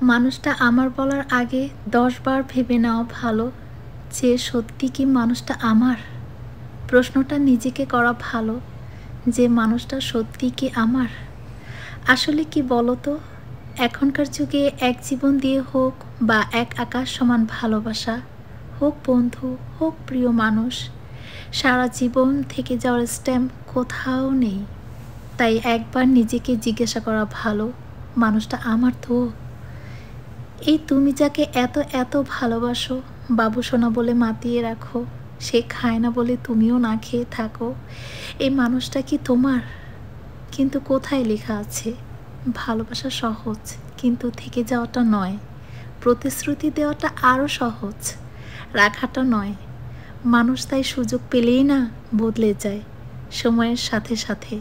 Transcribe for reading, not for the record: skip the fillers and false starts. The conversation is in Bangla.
মানুষটা আমার বলার আগে ১০ বার ভেবে নেওয়া ভালো যে সত্যি কি মানুষটা আমার। প্রশ্নটা নিজেকে করা ভালো যে মানুষটা সত্যি কি আমার। আসলে কি বলো তো, এখনকার যুগে এক জীবন দিয়ে হোক বা এক আকাশ সমান ভালোবাসা, হোক বন্ধু, হোক প্রিয় মানুষ, সারা জীবন থেকে যাওয়ার স্ট্যাম্প কোথাও নেই। তাই একবার নিজেকে জিজ্ঞাসা করা ভালো, মানুষটা আমার তো। এই তুমি যাকে এত এত ভালোবাসো, বাবু সোনা বলে মাতিয়ে রাখো, সে খায় না বলে তুমিও না খেয়ে থাকো, এই মানুষটা কি তোমার? কিন্তু কোথায় লেখা আছে ভালোবাসা সহজ, কিন্তু থেকে যাওয়াটা নয়। প্রতিশ্রুতি দেওয়াটা আরও সহজ, রাখাটা নয়। মানুষ তাই সুযোগ পেলেই না বদলে যায় সময়ের সাথে সাথে।